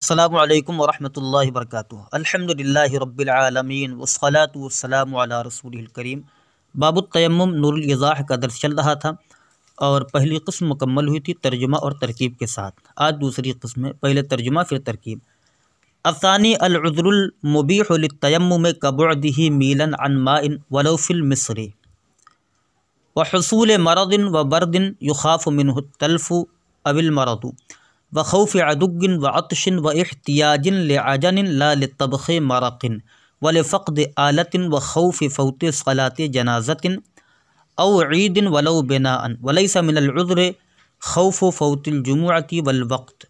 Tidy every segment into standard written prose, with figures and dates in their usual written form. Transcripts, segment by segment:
अस्सलामु अलैकुम वरहमतुल्लाहि वबरकातुहू। अल्हम्दुलिल्लाहि रब्बिल आलमीन वस्सलातु वस्सलामु अला रसूलिल करीम। बाबुत तयम्मुम नूरुल इज़ाह का दर्स चल रहा था और पहली किस्म मुकम्मल हुई थी तर्जुमा और तरकीब के साथ। आज दूसरी किस्म है, पहले तर्जुमा फिर तरकीब। असानी अल उज़्रुल मुबीहु लित्तयम्मुम कबुअदिही मीलन अन माइन वलौ फिल मिस्री व हुसूल मरदिन व बर्दिन युखाफ़ु मिन्हु तल्फु अविल मरदु व खौफ़ अदुग्गिन व अतशिन व इहतियाजिन लिअजनिन ला लितबख़ मरक़िन व लिफ़क़द आलतिन व खौफ़ फ़ौत सलात जनाज़तिन औ ईदिन वलौ बिनाअन वलैसा मिनल उज़्र खौफ़ फ़ौतिल जुमुअति वल वक़्त।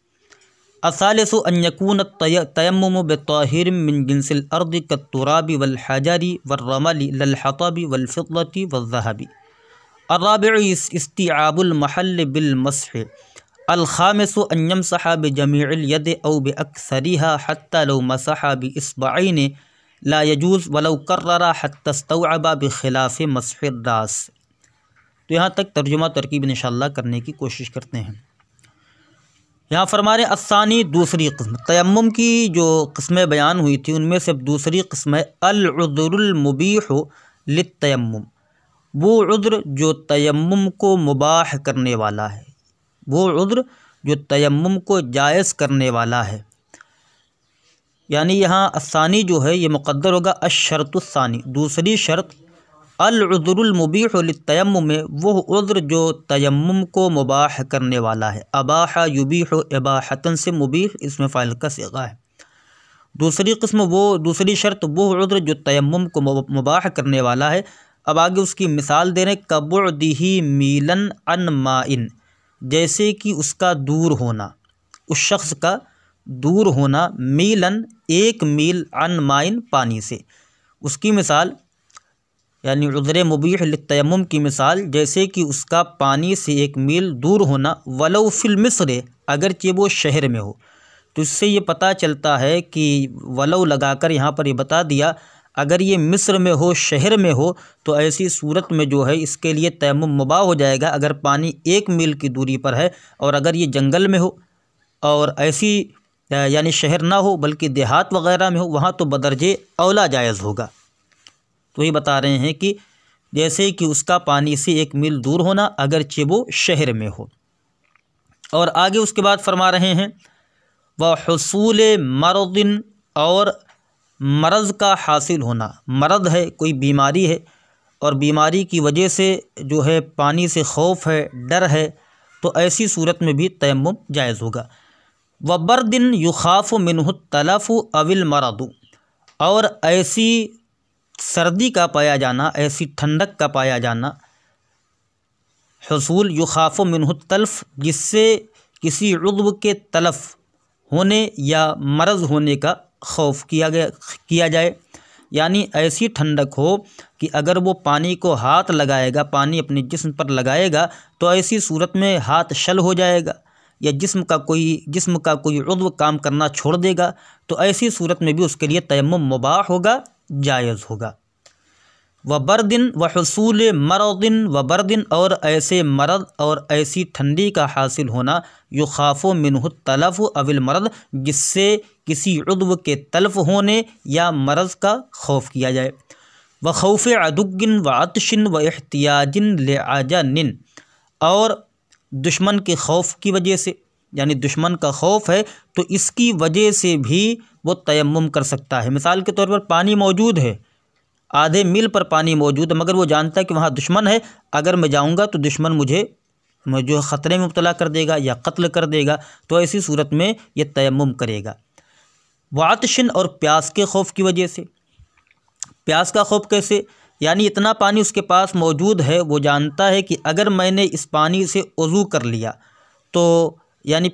असालिसु अन यकून तयम्मुम बित्ताहिरिन मिन जिन्सिल अर्दि कत्तुराबि वल हजरि वर्रमलि लल हतबि वल फ़िद्दति वज़्ज़हबि। अर्राबिउ इस्तिआबुल महल बिल मस्ह। अल खामिसु अन यमसह बिजमीइल यद औ बिअक्सरिहा हत्ता लौ मसह बिइस्बअैन ला यजूज़ वलौ कर्ररा हत्ता इस्तौअब बिखिलाफ़ मस्हिर रास। तो यहाँ तक तर्जुमा तरकीब इंशाअल्लाह करने की कोशिश करते हैं। यहाँ फरमा रहे अस्सानी दूसरी किस्म, तयम्मुम की जो किस्में बयान हुई थी उनमें से अब दूसरी किस्म है अल उज़्रुल मुबीहु लित्तयम्मुम। वो उज़्र जो तयम्मुम को मुबाह करने वाला है, वो उज़्र जो तयम्मुम को जायज़ करने वाला है। यानी यहाँ अस्सानी जो है ये मुक़द्दर होगा अश्शर्तुस्सानी, दूसरी शर्त। अल उज़्रुल मुबीहु लित्तयम्मुम में वो उज़्र जो तयम्मुम को मुबाह करने वाला है। अबाहा युबीहु इबाहतन से मुबीह इसमें फ़ाइल का सिगा है। दूसरी किस्म वो दूसरी शर्त वो उज़्र जो तयम्मुम को मुबाह करने वाला है। अब आगे उसकी मिसाल दे रहे कबुअदिही मीलन अन माइन, जैसे कि उसका दूर होना, उस शख्स का दूर होना, मीलन एक मील अन माइन पानी से। उसकी मिसाल यानी उज़्र मुबीह लित्तयम्मुम की मिसाल जैसे कि उसका पानी से एक मील दूर होना, वलौ फिल मिस्र अगरचे वो शहर में हो। तो इससे ये पता चलता है कि वलौ लगाकर यहाँ पर ये बता दिया अगर ये मिस्र में हो, शहर में हो, तो ऐसी सूरत में जो है इसके लिए तयम्मुम मुबाह हो जाएगा अगर पानी एक मील की दूरी पर है। और अगर ये जंगल में हो और ऐसी यानी शहर ना हो बल्कि देहात वग़ैरह में हो, वहाँ तो बदरजे औला जायज़ होगा। तो ये बता रहे हैं कि जैसे कि उसका पानी से एक मील दूर होना अगरचे वो शहर में हो। और आगे उसके बाद फरमा रहे हैं व हुसूल मरदिन, और मरज़ का हासिल होना। मरद है, कोई बीमारी है और बीमारी की वजह से जो है पानी से खौफ है, डर है, तो ऐसी सूरत में भी तयम्मुम जायज़ होगा। व बर्दिन युखाफ़ु मिन्हु तलफ़ु अविल मरदु, और ऐसी सर्दी का पाया जाना, ऐसी ठंडक का पाया जाना। हुसूल युखाफ़ु मिन्हु तल्फ़, जिससे किसी उज़्व के तलफ़ होने या मरज़ होने का खौफ किया जाए। यानी ऐसी ठंडक हो कि अगर वो पानी को हाथ लगाएगा, पानी अपने जिस्म पर लगाएगा, तो ऐसी सूरत में हाथ शल हो जाएगा या जिस्म का कोई उज़्व काम करना छोड़ देगा, तो ऐसी सूरत में भी उसके लिए तयम्मुम मुबाह होगा, जायज़ होगा। व बर्दिन व हुसूल मरदिन व बर्दिन, और ऐसे मरद और ऐसी ठंडी का हासिल होना, युखाफ़ु मिन्हु तलफ़ अविल मरद, जिससे किसी उज़्व के तलफ़ होने या मरज़ का खौफ किया जाए। व खौफ़ अदुग्गिन व अतशिन व इहतियाजिन लिअजनिन, और दुश्मन के खौफ की वजह से, यानी दुश्मन का खौफ है तो इसकी वजह से भी वो तयम्मुम कर सकता है। मिसाल के तौर पर पानी मौजूद है, आधे मील पर पानी मौजूद है, मगर वो जानता है कि वहाँ दुश्मन है, अगर मैं जाऊँगा तो दुश्मन मुझे जो ख़तरे में मुब्तला कर देगा या कत्ल कर देगा, तो ऐसी सूरत में ये तयम्मुम करेगा। वातशिन, और प्यास के खौफ की वजह से। प्यास का खौफ कैसे? यानी इतना पानी उसके पास मौजूद है, वो जानता है कि अगर मैंने इस पानी से वज़ू कर लिया तो यानी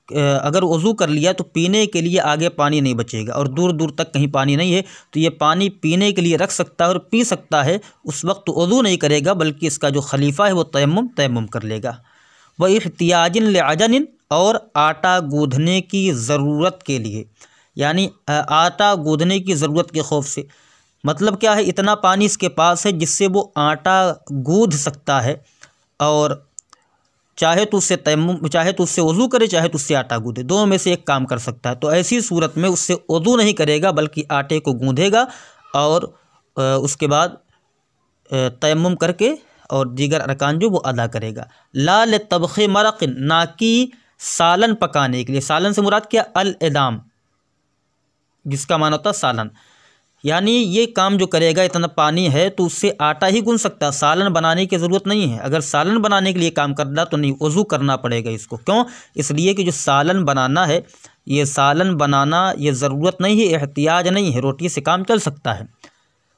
अगर वज़ू कर लिया तो पीने के लिए आगे पानी नहीं बचेगा और दूर दूर तक कहीं पानी नहीं है, तो ये पानी पीने के लिए रख सकता है और पी सकता है। उस वक्त वज़ू नहीं करेगा बल्कि इसका जो खलीफा है वो तयम्मुम कर लेगा। वह इहतियाजिन लिअजनिन, और आटा गूँधने की ज़रूरत के लिए, यानी आटा गूँधने की ज़रूरत के खौफ से। मतलब क्या है, इतना पानी इसके पास है जिससे वो आटा गूँध सकता है और चाहे तो उससे तयम्मुम, चाहे तो उससे वज़ू करे, चाहे तो उससे आटा गूँधे, दोनों में से एक काम कर सकता है। तो ऐसी सूरत में उससे वज़ू नहीं करेगा बल्कि आटे को गूँधेगा और उसके बाद तयम्मुम करके और दीगर अरकान जो वो अदा करेगा। ला ले तबख़े मरक़, ना कि सालन पकाने के लिए। सालन से मुराद क्या? अल एदाम, जिसका माना होता है सालन। यानी ये काम जो करेगा, इतना पानी है तो उससे आटा ही गूँध सकता है, सालन बनाने की ज़रूरत नहीं है। अगर सालन बनाने के लिए काम कर रहा तो नहीं, वज़ू करना पड़ेगा इसको। क्यों? इसलिए कि जो सालन बनाना है, ये सालन बनाना ये ज़रूरत नहीं है, एहतियाज नहीं है, रोटी से काम चल सकता है।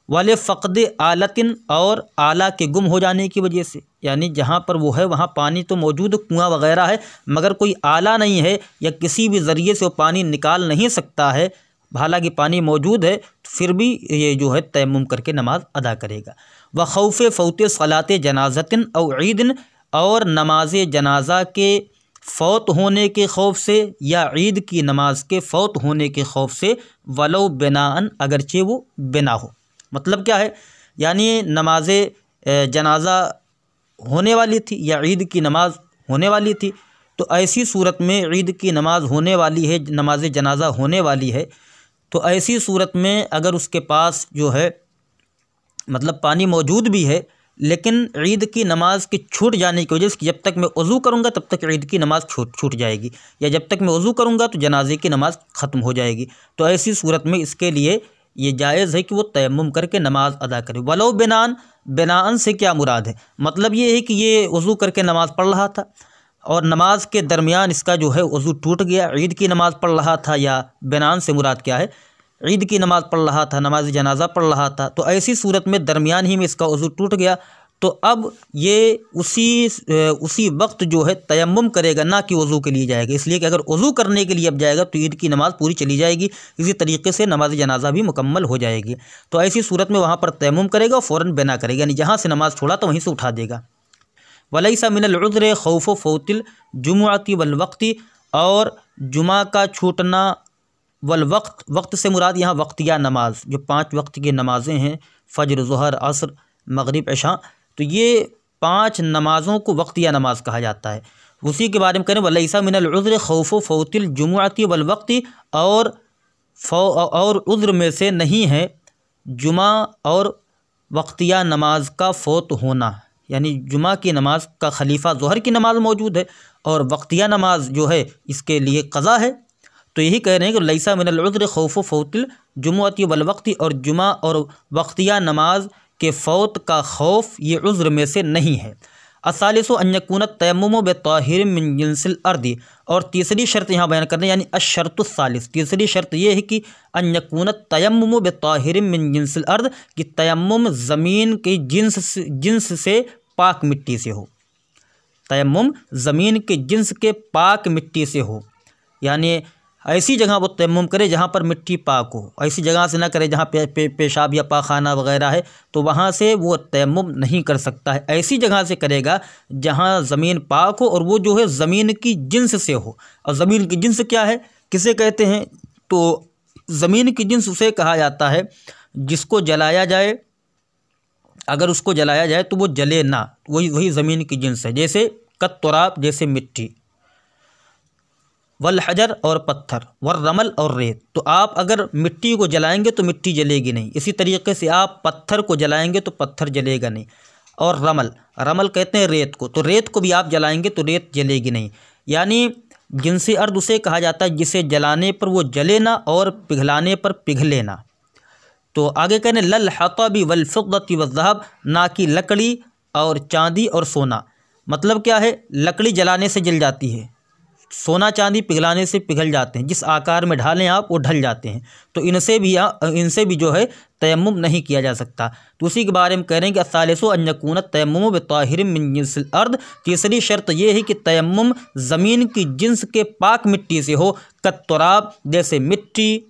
वाले फ़क़द आलतिन, और आला के गुम हो जाने की वजह से, यानी जहाँ पर वो है वहाँ पानी तो मौजूद, कुआँ वग़ैरह है, मगर कोई आला नहीं है या किसी भी ज़रिए से वो पानी निकाल नहीं सकता है, हालांकि पानी मौजूद है, तो फिर भी ये जो है तयम्मुम करके नमाज अदा करेगा। व खौफ़ फ़ौत सलात जनाज़तिन और ईदिन, और नमाज जनाजा के फ़ौत होने के खौफ से या ईद की नमाज के फ़ौत होने के खौफ से, वलो बिनाअन, अगरचे वो बिना हो। मतलब क्या है? यानी नमाज जनाजा होने वाली थी या ईद की नमाज होने वाली थी, तो ऐसी सूरत में ईद की नमाज होने वाली है, नमाज जनाजा होने वाली है, तो ऐसी सूरत में अगर उसके पास जो है मतलब पानी मौजूद भी है, लेकिन ईद की नमाज के छूट जाने की वजह से, जब तक मैं वज़ू करूँगा तब तक ईद की नमाज छूट जाएगी, या जब तक मैं वज़ू करूँगा तो जनाजे की नमाज ख़त्म हो जाएगी, तो ऐसी सूरत में इसके लिए ये जायज़ है कि वो तयम्मुम करके नमाज अदा करे। वलो बिनान, बिनाअन से क्या मुराद है? मतलब ये है कि ये वज़ू करके नमाज पढ़ रहा था और नमाज के दरमियान इसका जो है वज़ू टूट गया, ईद की नमाज़ पढ़ रहा था, या बिनान से मुराद क्या है? ईद की नमाज़ पढ़ रहा था, नमाज जनाजा पढ़ रहा था, तो ऐसी सूरत में दरमियान ही में इसका वज़ू टूट गया, तो अब ये उसी वक्त जो है तयम्मुम करेगा, ना कि वज़ू के लिए जाएगा। इसलिए कि अगर वज़ू करने के लिए अब जाएगा तो ईद की नमाज़ पूरी चली जाएगी, इसी तरीके से नमाज जनाजा भी मुकम्मल हो जाएगी। तो ऐसी सूरत में वहाँ पर तयम्मुम करेगा और फ़ौरन बिना करेगा, यानी जहाँ से नमाज़ छोड़ा तो वहीं से उठा देगा। वलैसा मिनल उज़्र खौफ़ फ़ौतिल जुमुअती वल वक्ति, और जुमा का छूटना, वल वक्त, वक्त से मुराद यहाँ वक्तिया नमाज, जो 5 वक्त की नमाज़ें हैं, फ़ज्र, ज़ुहर, असर, मग़रिब, इशा, तो ये 5 नमाज़ों को वक्तिया नमाज कहा जाता है। उसी के बारे में करें, वलैसा मिनल उज़्र खौफ़ फ़ौतिल जुमुअती वल वक्ति, और उज़्र में से नहीं है जुमा और वक्तिया नमाज का फ़ौत होना, यानी जुमा की नमाज का खलीफा ज़ुहर की नमाज मौजूद है और वक्तिया नमाज जो है इसके लिए क़ज़ा है। तो यही कह रहे हैं कि लैसा मिनल उज़्र खौफ़ फ़ौतिल जुमुअती वल वक्ति, और जुमा और वक्तिया नमाज के फ़ौत का खौफ ये उज़्र में से नहीं है। असालिसु अन यकून तयम्मुम बिताहिर मिन जिन्सिल अर्दी, और तीसरी शर्त यहाँ बयान कर रहे हैं, यानी अशर्तुस सालिस, तीसरी शर्त ये है कि अन यकून तयम्मुम बिताहिर मिन जिन्सिल अर्द, कि तयम्मुम ज़मीन की जिन्स से पाक मिट्टी से हो, तयम्मुम ज़मीन के जिन्स के पाक मिट्टी से हो, यानी ऐसी जगह वो तयम्मुम करे जहाँ पर मिट्टी पाक हो, ऐसी जगह से ना करे जहाँ पेशाब या पाखाना वगैरह है, तो वहाँ से वो तयम्मुम नहीं कर सकता है। ऐसी जगह से करेगा जहाँ ज़मीन पाक हो और वो जो है ज़मीन की जिन्स से हो। और ज़मीन की जिन्स क्या है, किसे कहते हैं? तो ज़मीन की जिन्स उसे कहा जाता है जिसको जलाया जाए, अगर उसको जलाया जाए तो वो जले ना, वही ज़मीन की जिन्स है। जैसे कत्तुराब, जैसे मिट्टी, वल हजर और पत्थर, वर रमल और रेत। तो आप अगर मिट्टी को जलाएंगे तो मिट्टी जलेगी नहीं, इसी तरीके से आप पत्थर को जलाएंगे तो पत्थर जलेगा नहीं। और रमल कहते हैं रेत को, तो रेत को भी आप जलाएंगे तो रेत जलेगी नहीं। यानी जिनसे अर्द उसे कहा जाता है जिसे जलाने पर वो जले ना और पिघलाने पर पिघले ना। तो आगे कहने लल हतबी वल फिद्दती वज़्ज़हब, ना कि लकड़ी और चांदी और सोना। मतलब क्या है? लकड़ी जलाने से जल जाती है, सोना चांदी पिघलाने से पिघल जाते हैं, जिस आकार में ढालें आप वो ढल जाते हैं, तो इनसे भी जो है तयम्मुम नहीं किया जा सकता। तो उसी के बारे में कह रहे हैं कि असालिसु अन यकून तयम्मुम बिताहिर मिन जिन्सिल अर्द, तीसरी शर्त ये है कि तयम्मुम ज़मीन की जिन्स के पाक मिट्टी से हो, कत्तुराब, जैसे मिट्टी,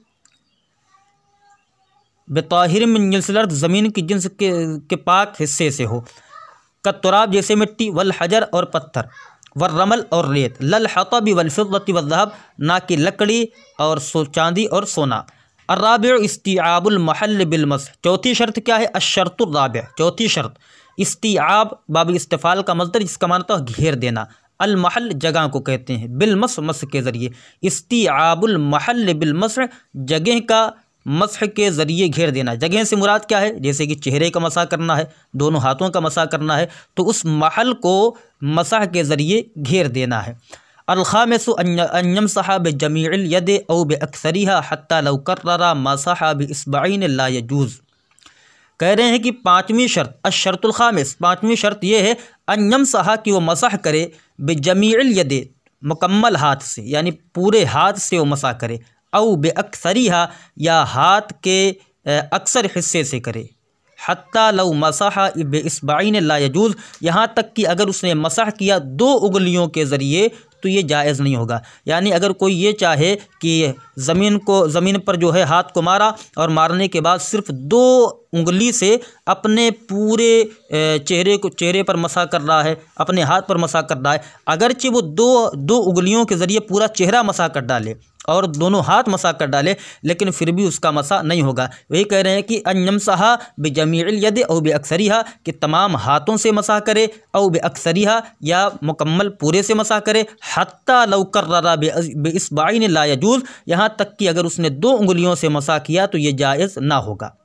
बिताहिर मिन जिन्सिल अर्द, ज़मीन की जिन्स के पाक हिस्से से हो, कत्तुराब जैसे मिट्टी, वल हजर और पत्थर, वर रमल और रेत, लल हतबी वल फिद्दती वज़्ज़हब, ना कि लकड़ी और चांदी और सोना। अर्राबिउ इस्तिआबुल महल बिल मस्ह, चौथी शर्त क्या है? अशर्तुर राबिअ, चौथी शर्त इस्तिआब बाब इस्तिफ़ाल का मज़दर, जिसका माना था घेर देना। अल-महल जगह को कहते हैं, बिलमस मस के ज़रिए, इस्तिआबुल महल बिलमस जगह का मसह के ज़रिए घेर देना। जगह से मुराद क्या है, जैसे कि चेहरे का मसा करना है, दोनों हाथों का मसा करना है, तो उस महल को मसह के ज़रिए घेर देना है। अल-खामिसु अन यमसह बिजमीइल यद औ बिअक्सरिहा हत्ता लौ कर्ररा मसह बिइस्बअइन ला यजूज़। कह रहे हैं कि पाँचवीं शर्त अशर्तुल खामिस, पाँचवीं शर्त यह है अन यमसह कि वो मसह करे बिजमीइल यद मुकम्मल हाथ से, यानी पूरे हाथ से वो मसा करे, औ बेअक्सरिहा या हाथ के अक्सर हिस्से से करे, हत्ता लौ मसह बिइस्बअइन ला यजूज़, यहाँ तक कि अगर उसने मसह किया दो उंगलियों के ज़रिए तो ये जायज़ नहीं होगा। यानी अगर कोई ये चाहे कि ज़मीन पर जो है हाथ को मारा और मारने के बाद सिर्फ दो उंगली से अपने पूरे चेहरे पर मसा कर रहा है, अपने हाथ पर मसा कर रहा है, अगरचे वो दो उंगलियों के ज़रिए पूरा चेहरा मसा कर डाले और दोनों हाथ मसा कर डाले, लेकिन फिर भी उसका मसा नहीं होगा। वही कह रहे हैं कि अन यमसह बिजमीइल यद औ बिअक्सरिहा, कि तमाम हाथों से मसा करे, औ बिअक्सरिहा या मुकम्मल पूरे से मसा करे, हत्ता लौ कर्ररा बिइस्बअइन ला यजूज़, यहाँ तक कि अगर उसने दो उंगलियों से मसा किया तो ये जायज़ ना होगा।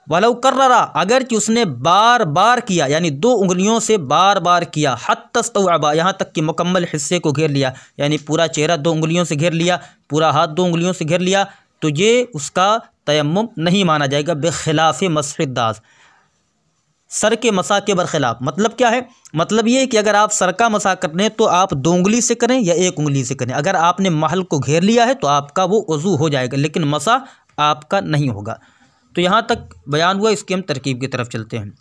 वलौ कर्ररा, अगर कि उसने बार बार किया, यानी दो उंगलियों से बार बार किया, हत्ता इस्तौअबा, यहाँ तक कि मुकम्मल हिस्से को घेर लिया, यानी पूरा चेहरा दो उंगलियों से घेर लिया, पूरा हाथ दो उंगलियों से घेर लिया, तो ये उसका तयम्मुम नहीं माना जाएगा। बेखिलाफ़ मसहिद दाज़, सर के मसा के बरखिलाफ। मतलब क्या है, मतलब ये है कि अगर आप सर का मसा कर रहे हैं तो आप दो उंगली से करें या एक उंगली से करें। अगर आपने महल को घेर लिया है तो आपका वो वज़ू हो जाएगा, लेकिन मसा आपका नहीं होगा। तो यहाँ तक बयान हुआ, इसकी हम तरकीब की तरफ चलते हैं।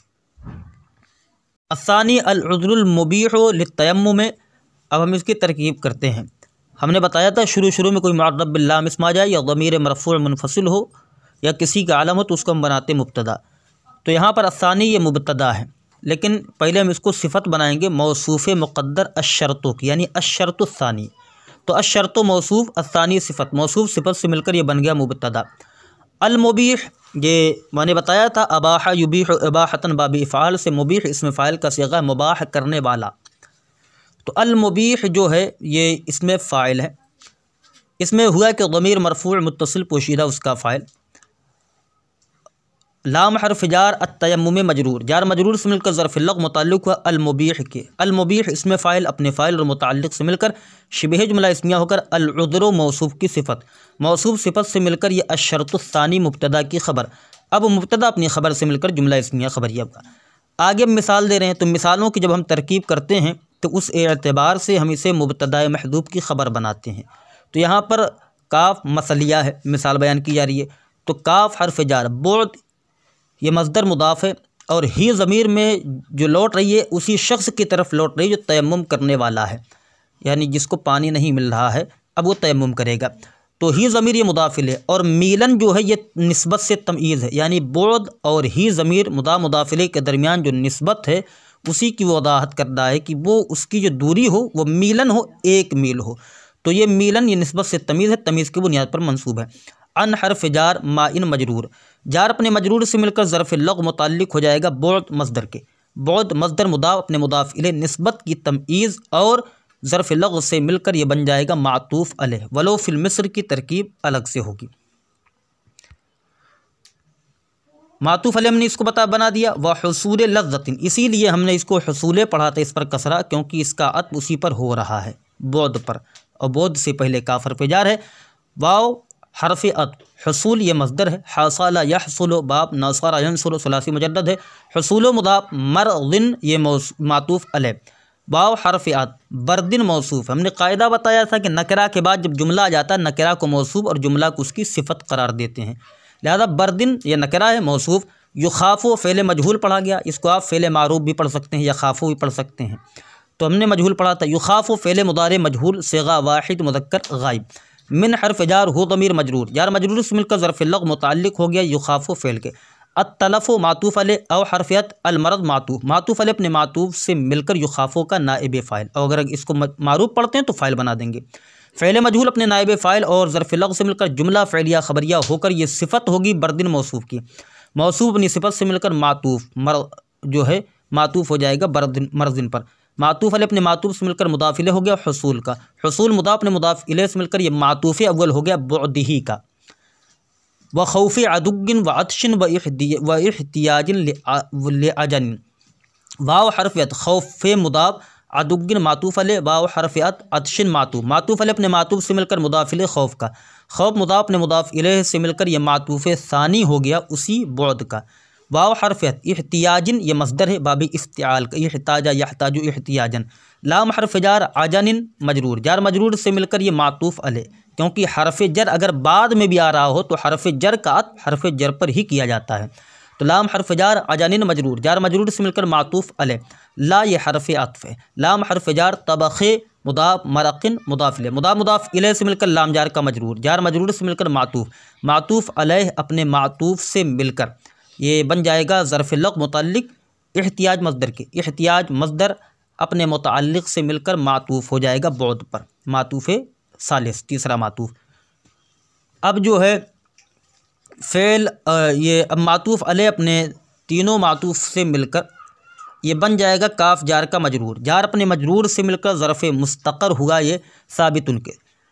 असानी अल-उज़्रुल मुबीह लित्तयम्मुम में अब हम इसकी तरकीब करते हैं। हमने बताया था शुरू में कोई मुअर्रब बिल लाम इसम आ जाए या ज़मीर मरफ़ू मुनफ़सिल हो या किसी का आलम हो तो उसको हम बनाते मुब्तदा। तो यहाँ पर असानी ये मुब्तदा है, लेकिन पहले हम इसको सिफ़त बनाएंगे मौसूफ़ मुक़द्दर अशर्तों की, यानी अशर्तुस्सानी। तो अशर्तो मौसूफ़, असानी सिफ़त, मौसूफ़ सिफ़त से मिलकर ये बन गया मुब्तदा। अल-मुबीह, ये मैंने बताया था अबाहा युबीह इबाहतन बाब इफ़ाल से, मुबीह इसमें फ़ाइल का सिगा मुबाह करने वाला। तो अल-मुबीह जो है ये इसमें फ़ाइल है, इसमें हुआ कि ज़मीर मरफ़ू मुत्तसिल पोशीदा उसका फ़ाइल, लाम हर्फ जार अत्तयम्मुम मजरूर, जार मजरूर से मिलकर ज़र्फ़ लग़ मुताल्लिक़ हुआ अल-मुबीह के। अल-मुबीह इसमें फ़ाइल अपने फ़ाइल और मुताल्लिक़ से मिलकर शिबह जुमला इस्मिया होकर अल-उज़्र मौसूफ़ की सिफ़त, मौसूफ़ सिफ़त से मिलकर ये अशर्तुस्सानी मुब्तदा की ख़बर। अब मुब्तदा अपनी ख़बर से मिलकर जुमला इस्मिया ख़बरिया का। आगे मिसाल दे रहे हैं, तो मिसालों की जब हम तरकीब करते हैं तो उस एतबार से हम इसे मुब्तदा महदूब की ख़बर बनाते हैं। तो यहाँ पर काफ मसलिया है, मिसाल बयान की जा रही है, तो काफ हर्फ जार, बुअद ये मज़दर मुदाफ़ है और ही ज़मीर में जो लौट रही है उसी शख्स की तरफ लौट रही है जो तयम्मुम करने वाला है, यानी जिसको पानी नहीं मिल रहा है, अब वो तयम्मुम करेगा। तो ही ज़मीर ये मुदाफ़िल है और मीलन जो है ये निस्बत से तमीज़ है, यानी बुअद और ही ज़मीर मुदाफ़िले के दरमियान जो निस्बत है उसी की वो वदाहत कर रहा है कि वो उसकी जो दूरी हो वो मीलन हो, 1 मील हो। तो ये मीलन ये निस्बत से तमीज़ है, तमीज़ की बुनियाद पर मंसूब है। अन हर्फ जार माइन मजरूर, जार अपने मजरूर से मिलकर ज़र्फ़ लग़ मुताल्लिक़ हो जाएगा बुअद मज़दर के। बुअद मज़दर मुदाफ़ अपने मुदाफ़ इलैह निस्बत की तमीज़ और ज़र्फ़ लग़ से मिलकर ये बन जाएगा मातूफ़ अलैह। वलो फ़िल मिस्र की तरकीब अलग से होगी। मातूफ़ अलैह हमने इसको बना दिया। व हुसूल लज़्ज़तिन, इसीलिए हमने इसको हुसूले पढ़ा था इस पर कसरा, क्योंकि इसका अत्फ़ उसी पर हो रहा है, बुअद पर, और बुअद से पहले काफ़ हर्फ़ जार है, वाव हर्फ़ अत्फ़, हुसूल ये मज़दर है, हसला यहसुलु बाब नसरा यंसुरु सुलासी मुजद्दद है, हुसूल मुदाफ़, मरदिन ये मातूफ़ अलैह, वाव हर्फ़ अत्फ़, बरदिन मौसूफ़। हमने कायदा बताया था कि नकरा के बाद जब जुमला आ जाता है नकरा को मौसूफ़ और जुमला को उसकी सिफ़त करार देते हैं, लिहाजा बरदिन ये नकरा है मौसूफ़। युखाफ़ो फ़ेल मजहूल पढ़ा गया, इसको आप फ़ेल मारूफ़ भी पढ़ सकते हैं या खाफ़ो भी पढ़ सकते हैं। तो हमने मजहूल पढ़ा था, युखाफ़ो फ़ेल मुदारे मजहूल सिगा वाहिद मुज़क्कर गायब। मिन हर्फ जार हो ज़मीर मजरूर, जार मजरूर से मिलकर ज़र्फ़ लग़ मुताल्लिक़ हो गया युखाफ़ो फ़ेल के। अत्तलफ़ो मातूफ़ अलैह और हर्फ़ियत अलमरद मातूफ़, मातूफ़ अलैह अपने मातूफ़ से मिलकर युखाफ़ो का नाइब फ़ाइल, और अगर इसको मारूफ़ पढ़ते हैं तो फ़ाइल बना देंगे। फ़ेल मजहूल अपने नाइब फ़ाइल और ज़र्फ़ लग़ से मिलकर जुमला फ़ेलिया ख़बरिया होकर ये सिफ़त होगी बरदिन मौसूफ़ की। मौसूफ़ अपनी सिफ़त से मिलकर मातूफ़ जो है मातूफ़ हो जाएगा बरदिन मरदिन पर। मातूफ़ अलैह अपने मातूफ़ से मिलकर मुदाफ़ इलैह हो गया हुसूल का। हुसूल मुदाफ़ अपने मुदाफ़ इलैह से मिलकर ये मातूफ़ अव्वल हो गया बुअदिही का। व खौफ़ अदुग्गिन व अत्शिन व इहतियाजिन लिअजन। वाव हरफ अत खौफ़ मुदाफ़ अदुग्गिन मातूफ़ अलैह वाव हरफ अत अत्शिन मातूफ़ अलैह अपने मातूफ़ से मिलकर मुदाफ़ इलैह खौफ़ का। खौफ़ मुदाफ़ अपने मुदाफ़ इलैह से मिलकर ये मातूफ़ सानी हो गया उसी बुअद का। वाव हरफ अत इहतियाजिन ये मस्दर है बाबी इफ्तिआल का, इहताजा यहताजु इहतियाजन। लाम हरफ जार आजानिन मजरूर, जार मजरूर से मिलकर ये मातूफ़ अलैह, क्योंकि हरफ जर अगर बाद में भी आ रहा हो तो हरफ जर का अत्फ़ हरफ जर पर ही किया जाता है। तो लाम हरफ जार अजानिन मजरूर, जार मजरूर से मिलकर मातूफ़ अलैह। ला ये हरफ अत्फ़ है। लाम हरफ जार तबख़े मुदाफ़ मरक़िन मुदाफ़ इलैह, मुदाफ़ इलैह से मिलकर लाम जार का मजरूर, जार मजरूर से मिलकर मातूफ़ अलैह अपने मातूफ़ से मिलकर ये बन जाएगा ज़र्फ़ लग़्व मुतअल्लिक़ इहतियाज मस्दर के। इहतियाज मस्दर अपने मुतअल्लिक़ से मिलकर मातूफ़ हो जाएगा बुअद पर, मातूफ़ सालिस तीसरा मातूफ़। अब जो है फ़ेल ये अब मातूफ़ अलैह अपने तीनों मातूफ़ से मिलकर ये बन जाएगा काफ़ जार का मजरूर, जार अपने मजरूर से मिलकर ज़र्फ़ मुस्तक़र हुआ ये साबितुन के।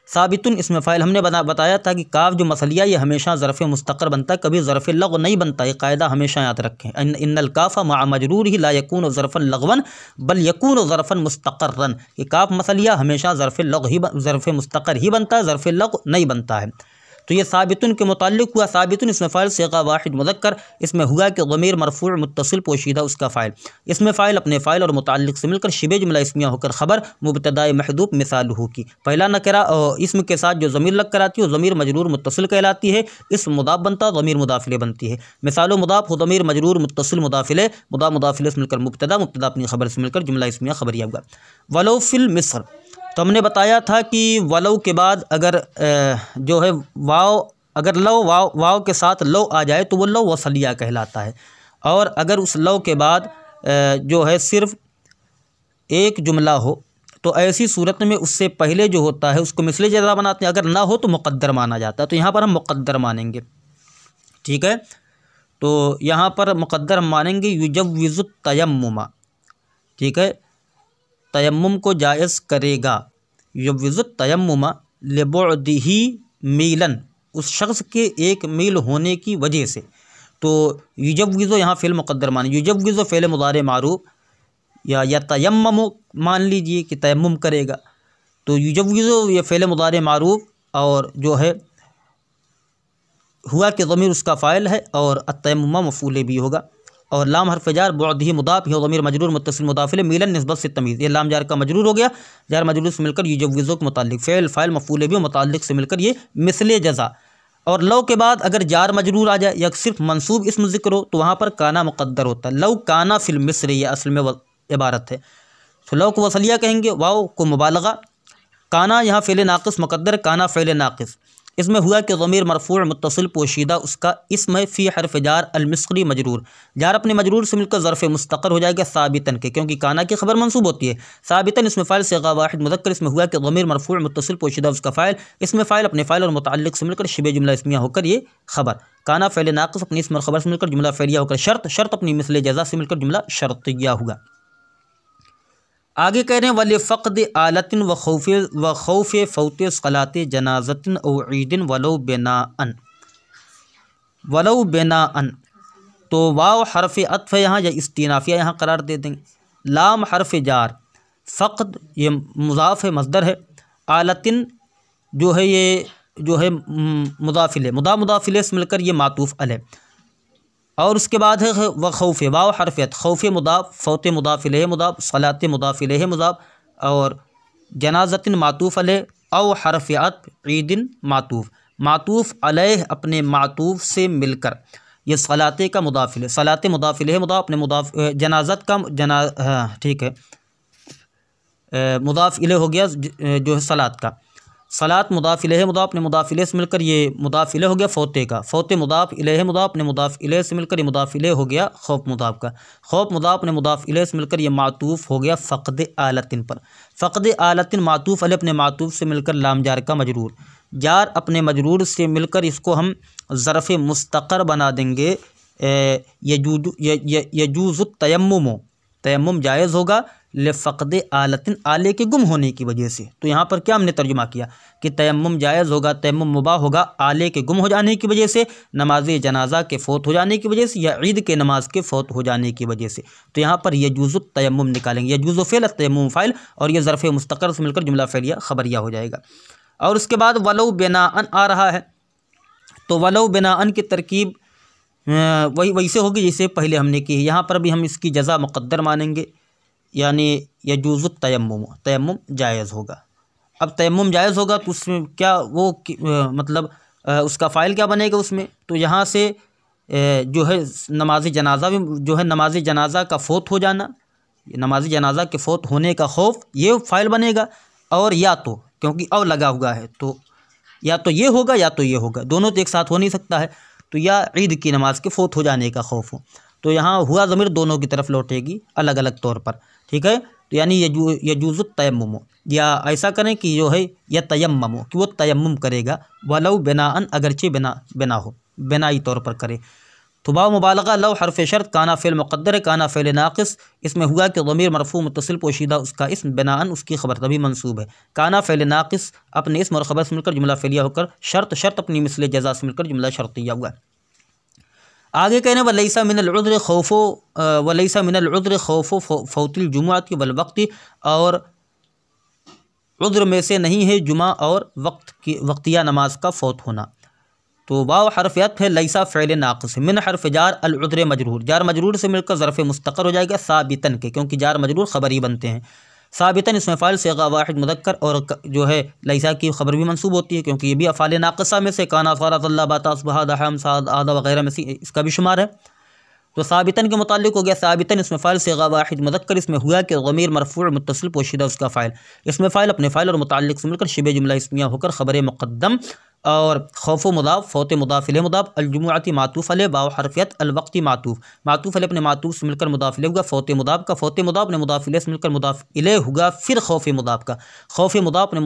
साबितुन इसमें फ़ाइल हमने बताया था कि काफ़ जो मसलिया ये हमेशा ज़र्फ़ मुस्तक़र बनता है, कभी ज़र्फ़ लग़्व नहीं बनता। ये कायदा हमेशा याद रखें। इन्नल काफ़ा मा मजरूर ही ला यकून ज़र्फ़न लग़वन बल यकून ज़र्फ़न मुस्तक़र्रन। ये काफ़ मसलिया हमेशा ज़र्फ़ मुस्तक़र ही बनता है, ज़र्फ़ लग़्व नहीं बनता है। तो ये साबितुन के मुताल्लिक़ हुआ। साबितुन इसमें फ़ाइल सीग़ा वाहिद मुज़क्कर, इसमें हुआ कि ज़मीर मरफ़ूअ मुत्तसिल पोशीदा उसका फ़ाइल। इसमें फ़ाइल अपने फ़ाइल और मुताल्लिक़ से मिलकर शिबे जुमला इस्मिया होकर ख़बर मुब्तदाए महदूफ़ मिसालुहु की। पहला नकरा और इसम के साथ जो ज़मीर लग कर आती है वो ज़मीर मजरूर मुत्तसिल कहलाती है। इसम मुदाफ़ बनता, ज़मीर मुदाफ़ इलैह बनती है। मिसाल मुदाफ़ ज़मीर मजरूर मुत्तसिल मुदाफ़ इलैह, मुदाफ़ इलैह से मिलकर मुब्तदा अपनी ख़बर से मिलकर जुमला इस्मिया ख़बरिया हुआ। वलो फ़िल मिस्र, तो हमने बताया था कि वलो के बाद अगर जो है वाव, अगर वाव के साथ लो आ जाए तो वो लो वसलिया कहलाता है। और अगर उस लो के बाद जो है सिर्फ़ एक जुमला हो तो ऐसी सूरत में उससे पहले जो होता है उसको मिसले जज़ा बनाते हैं। अगर ना हो तो मुक़द्दर माना जाता है, तो यहाँ पर हम मुक़द्दर मानेंगे। ठीक है, तो यहाँ पर मुक़द्दर हम मानेंगे युजव्विज़ु तयम्मुमा। ठीक है, तयम्मुम को जायज़ करेगा। युजव्विज़ु तयम्मुमा लिबुअदिही मीलन, उस शख्स के एक मील होने की वजह से। तो युजव्विज़ु यहाँ फ़ेल मुक़द्दर माने, युजव्विज़ु फ़ेल मुज़ारे मारूफ़ या तयम्ममु मान लीजिए कि तयम्मुम करेगा। तो युजव्विज़ु ये फ़ेल मुज़ारे मारूफ़ और जो है हुआ कि ज़मीर उसका फ़ाइल है और अत्तयम्मुम मफ़ूल भी होगा। और लाम हरफ जार बुअदिही मुदाफ़ है, ज़मीर मजरूर मुत्तसिल मुदाफ़ इलैह मीलन निस्बत से तमीज़, ये लाम जार का मजरूर हो गया। जार मजरूर से मिलकर युजव्विज़ु के मुताल्लिक़ फ़ेल फ़ाइल मफ़ूल भी मुताल्लिक़ से मिलकर ये मिसले जज़ा। और लव के बाद अगर जार मजरूर आ जाए या सिर्फ मंसूब इसम ज़िक्र हो तो वहाँ पर काना मुक़द्दर होता है। लव काना फ़िल मिस्र ये असल में इबारत है। तो लव को वसलिया कहेंगे, वाव को मुबालगा। काना यहाँ फ़ेल नाक़िस मुक़द्दर, काना फ़ेल नाक़िस। इसमें हुआ कि ज़मीर मरफ़ूअ मुत्तसिल पोशीदा उसका इसम है फ़ी हरफ जार अलमिस्री मजरूर, जार अपने मजरूर से मिलकर ज़र्फ़ मुस्तक़र हो जाएगा साबितन के, क्योंकि काना की खबर मंसूब होती है। साबितन इसमें फ़ाइल सीग़ा वाहिद मुज़क्कर, इसमें हुआ कि ज़मीर मरफ़ूअ मुत्तसिल पोशीदा उसका फ़ाइल, इसमें फ़ाइल अपने फ़ाइल और मुतअल्लिक़ से मिलकर शिबे जुमला इस्मिया होकर ये ख़बर। काना फ़ेल नाक़िस अपनी इसम और ख़बर से मिलकर जुमला फ़ेलिया होकर शर्त अपनी मिसले जज़ा से मिलकर जुमला शर्तिया हुआ। आगे कह रहे हैं वल फ़क़द आलतिन व खौफ़ फ़ौत सलात जनाज़तिन औ ईदिन वलो बेनाअन। तो वाव हरफ अत्फ़ यहाँ या इस्तिनाफ़िया यहाँ करार दे देंगे। लाम हरफ जार, फ़क़द ये मुज़ाफ़ है मस्दर है, आलतिन जो है ये जो है मुज़ाफ़ इलैह, मुज़ाफ़ इलैह से मिलकर ये मातूफ़ अलैह। और उसके बाद है व खौफ़, वाव हरफ अत, खौफ़ मुदाफ़, फ़ौत मुदाफ़ इलैह मुदाफ़, सलात मुदाफ़ इलैह मुदाफ़, और जनाज़तिन मातूफ़ अलैह, औ हरफ अत ईदिन मातूफ़ अलैह अपने मातूफ़ से मिलकर ये सलाते का मुदाफ़ इलैह, सलात मुदाफ़ इलैह मुदाफ़ अपने मुदाफ़, जनाज़त का ठीक है मुदाफ़ इलैह हो गया जो है सलात का। सलात मुदाफ़ इलैह मुदाफ़ अपने मुदाफ़ इलैह से मिलकर ये मुदाफ़ इलैह हो गया फ़ौते का। फ़ौते मुदाफ़ इलैह मुदाफ़ अपने मुदाफ़ इलैह से मिलकर ये मुदाफ़ इलैह हो गया खौफ़ मुदाफ़ का। खौफ़ मुदाफ़ अपने मुदाफ़ इलैह से मिलकर ये मातूफ़ हो गया फ़क़द आलतिन पर। फ़क़द आलतिन मातूफ़ अलैह अपने मातूफ़ से मिलकर लाम जार का मजरूर, जार अपने मजरूर से मिलकर इसको हम ज़र्फ़ मुस्तक़र बना देंगे। यजूज़ु तयम्मुम, तयम्मुम जायज़ होगा लिफ़क़द आलतिन, आले के गुम होने की वजह से। तो यहाँ पर क्या हमने तर्जुमा किया कि तयम्मुम जायज़ होगा, तयम्मुम मुबाह होगा आले के गुम हो जाने की वजह से, नमाज जनाजा के फ़ौत हो जाने की वजह से, या ईद के नमाज के फ़ौत हो जाने की वजह से। तो यहाँ पर यजूज़ु तयम्मुम निकालेंगे, यजूज़ु फ़िल तयम्मुम फ़ाइल, और ये ज़र्फ़ मुस्तक़र से मिलकर जुमला फ़ेलिया ख़बरिया हो जाएगा। और उसके बाद वलौ बिनाअन आ रहा है, तो वलौ बिनाअन की तरकीब वही वैसे होगी जैसे पहले हमने की है। यहाँ पर भी हम इसकी जज़ा मुक़द्दर मानेंगे, यानी यजूज़ु तयम्मुम, तयम्मुम जायज़ होगा। अब तयम्मुम जायज़ होगा तो उसमें क्या वो मतलब उसका फ़ाइल क्या बनेगा उसमें, तो यहाँ से जो है नमाज जनाज़ा भी जो है नमाज जनाज़ा का फ़ौत हो जाना, नमाज जनाज़ा के फ़ौत होने का खौफ, ये फ़ाइल बनेगा। और या तो क्योंकि और लगा हुआ है तो या तो ये होगा या तो ये होगा, दोनों तो एक साथ हो नहीं सकता है। तो या ईद की नमाज के फ़ौत हो जाने का खौफ हो, तो यहाँ हुआ ज़मीर दोनों की तरफ लौटेगी अलग अलग तौर पर, ठीक है। तो यानी यजूज़ु तयम्मुम, या ऐसा करें कि जो है या तयम्मम, कि वो तयम्मुम करेगा, वलौ बिनाअन, अगरचे बिना हो, बिनाई तौर पर करे। तो बाव मुबालगा लव हरफ शर्त, काना फ़िल मुक़द्दर, काना फ़िल नाक़िस, इसमें हुआ कि ज़मीर मरफ़ू मुत्तसिल पोशीदा उसका इस्म, बिनाअन उसकी ख़बर तभी मंसूब है। काना फ़िल नाक़िस अपने इस्म और ख़बर से मिलकर जुमला फ़ेलिया होकर, शर्त अपनी मिसले जज़ा से मिलकर जुमला शर्तिया हुआ। आगे कहने वलैसा मिनल उज़्र खौफ़ो, वलैसा मिनल उज़्र खौफ़ो फ़ौतिल जुमुअति वल वक्ति, और उज़्र में से नहीं है जुमा और वक्तिया नमाज का फ़ौत होना। तो वाव हरफ़ियत है, लैसा फ़ेल नाक़िस, मिन हरफ़ जार, अल उज़्र मजरूर, जार मजरूर से मिलकर ज़र्फ़ मुस्तक़र हो जाएगा साबितन के, क्योंकि जार मजरूर ख़बर ही बनते हैं। साबितन इसमें फ़ाइल सेगा वाहिद मुज़क्कर, और जो है लैसा की ख़बर भी मंसूब होती है क्योंकि ये भी अफ़ाल नाक़िसा में से, काना फ़ारतल्ला बाता सुबहादा हम साद आदा वग़ैरह में से इसका भी शुमार है। तो साबितन के मुताल्लिक़ हो गया, साबितन इसमें फ़ाइल सेगा वाहिद मुज़क्कर, इसमें हुआ कि ज़मीर मरफ़ू मुत्तसिल पोशीदा उसका फ़ाइल, इसमें फ़ाइल अपने फ़ाइल और मुताल्लिक़ से मिलकर शिबे जुमला इस्मिया होकर ख़बर मुक़द्दम, और खौफ़ मुदाफ़, फ़ौत मुदाफ़ इलैह मुदाफ़, अलजुमुअती मातूफ़ अलैह, बाव हरफ़ियत, अलवक्ती मातूफ़ अलैह अपने मातूफ़ से मिलकर मुदाफ़ इलैह होगा, फ़ौत मुदाफ़ का, फ़ौत मुदाफ़ ने मुदाफ़ इलैह से मिलकर मुदाफ़ इलैह होगा, फिर खौफ़ मुदाफ़ का, खौफ़ मुदाफ़ ने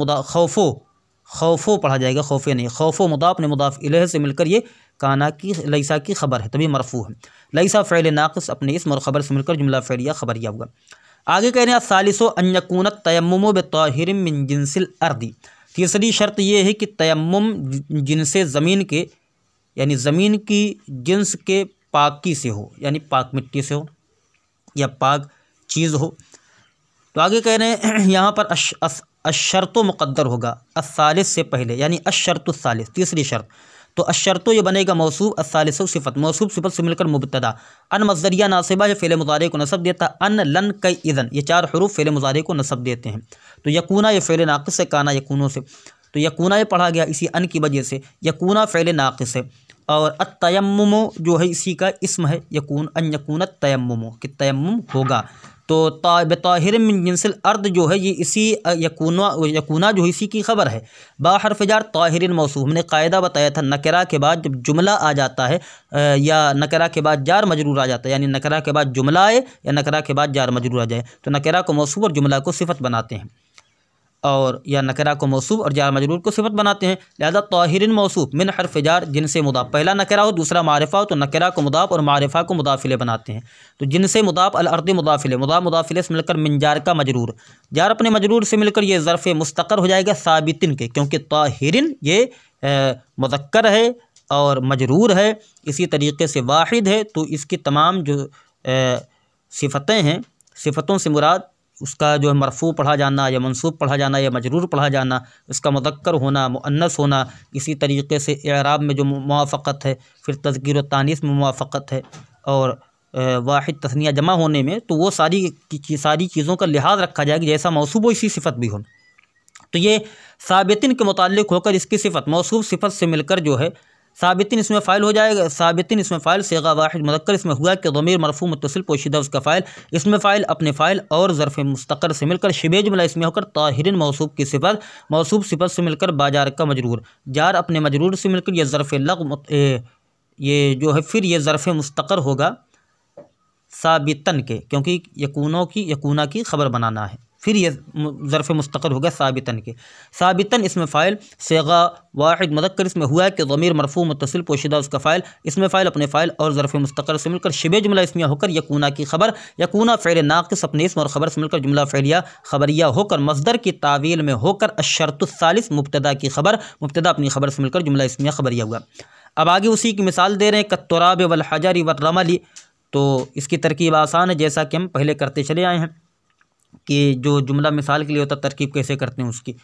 खौफ़ो पढ़ा जाएगा, खौफ़े नहीं, खौफ़ो मुदाफ़ ने मुदाफ़ इलैह से मिलकर ये काना की लैसा की ख़बर है तभी मरफ़ू है। लैसा फ़ेल नाक़िस अपने इस्म और ख़बर से मिलकर जुमला फ़ेलिया ख़बरिया हुआ। आगे कह रहे हैं सालिसो अन यकूनत तयम्मुमु बित्ताहिरिम मिन जिन्सिल अर्दी, तीसरी शर्त ये है कि तयम्मुम जिनसे ज़मीन के, यानी ज़मीन की जिन्स के पाकी से हो, यानी पाक मिट्टी से हो या पाक चीज़ हो। तो आगे कह रहे हैं यहाँ पर अशर्तो मुक़द्दर होगा अस्सालिस से पहले, यानी अशर्तुस्सालिस तीसरी शर्त। तो अशर्तो ये बनेगा मौसूफ़, अस्सालिसु सिफ़त, मौसूफ़ सिफ़त से मिलकर मुब्तदा, अन मज़दरिया नासिबा है, फ़ेल मुज़ारे को नसब देता, अन लन कई इज़न, ये चार हरूफ फ़ेल मुज़ारे को नसब देते हैं। तो यकूना ये फ़ेल नाक़िस से, काना यकूनों से, तो यकूना ये पढ़ा गया इसी अन की वजह से, यकूना फ़ेल नाक़िस है, और अत्तयम्मुमु जो है इसी का इस्म है, यकून अन यकूनत तयम्मुमु कि तयम्मुम होगा। तो ताहिर मिन जिन्सिल अर्द जो है ये इसी यकूना जो है इसी की ख़बर है। बा हरफ़ जार ताहिरिन मौसूफ़, हमने कायदा बताया था नकरा के बाद जब जुमला आ जाता है या नकरा के बाद जार मजरूर आ जाता है, यानी नकरा के बाद जुमला आए या नकरा के बाद जार मजरूर आ जाए तो नकरा को मौसूफ़ और जुमला को सिफ़त बनाते हैं, और या नकरा को मौसूफ़ और जार मजरूर को सिफ़त बनाते हैं। लिहाजा ताहिरिन मौसूफ़ मिन हरफ़ जार जिनसे मुदाफ़, पहला नकरा हो दूसरा मारिफ़ा हो तो नकरा को मुदाफ़ और मारिफ़ा को मुदाफ़िले बनाते हैं। तो जिनसे मुदाफ़ अल अर्द मुदाफ़िले, मुदाफ़िले से मिलकर मिन जार का मजरूर, जार अपने मजरूर से मिलकर ये ज़र्फ़ मुस्तक़र हो जाएगा साबितिन के, क्योंकि ताहिरिन ये मुज़क्कर है और मजरूर है, इसी तरीके से वाहिद है। तो इसकी तमाम जो सिफ़तें हैं, सिफ़तों से मुराद उसका जो है मरफ़ू पढ़ा जाना या मंसूब पढ़ा जाना या मजरूर पढ़ा जाना, इसका मुज़क्कर होना, मुअन्नस होना, इसी तरीके से इराब में जो मुवाफ़क़त है, फिर तज़कीर व तानीस में मुवाफ़क़त है, और वाहिद तस्निया जमा होने में, तो वो सारी चीज़ों का लिहाज रखा जाएगा, जैसा मौसूफ़ हो इसी सिफ़त भी हो। तो ये साबितिन के मुताल्लिक़ होकर इसकी सिफ़त मौसूफ़ सिफ़त से मिलकर जो है साबितिन इसमें फ़ाइल हो जाएगा, साबितिन इसमें फ़ाइल सेगा वाहिद मुज़क्कर, इसमें हुआ कि ज़मीर मरफ़ू मुत्तसिल पोशीदा उसका फ़ाइल, इसमें फ़ाइल अपने फ़ाइल और ज़र्फ़ मुस्तक़र से मिलकर शिबे जुमला इसमें होकर ताहिरिन मौसूफ़ की सिफ़त, मौसूफ़ सिफ़त से मिलकर बाजार का मजरूर, जार अपने मजरूर से मिलकर यह ज़र्फ़ लग ये जो है फिर ये ज़र्फ़ मुस्तक़र होगा साबितन के, क्योंकि यकूना की ख़बर बनाना है, फिर ये ज़र्फ़ मुस्तक़र हो गया साबितन के। साबितन इसमें फ़ाइल, सेगा वाहिद मुज़क्कर इसमें हुआ है कि ज़मीर मरफ़ू मुत्तसिल पोशीदा उसका फ़ाइल, इसमें फ़ाइल अपने फ़ाइल और ज़र्फ़ मुस्तक़र से मिलकर शिबे जुमला इसमिया होकर यकूना की ख़बर, यकूना फ़ेल नाक़िस अपने इसम और ख़बर से मिलकर जुमला फ़ेलिया ख़बरिया होकर मस्दर की तावील में होकर अश्शर्तुस्सालिस मुब्तदा की ख़बर, मुब्तदा अपनी ख़बर से मिलकर जुमला इसमिया ख़बरिया हुआ। अब आगे उसी की मिसाल दे रहे हैं कत्तुराब वल हजरी व रमली। तो इसकी तरकीब आसान है, जैसा कि हम पहले करते चले आए हैं कि जो जुमला मिसाल के लिए होता तरकीब कैसे करते हैं उसकी।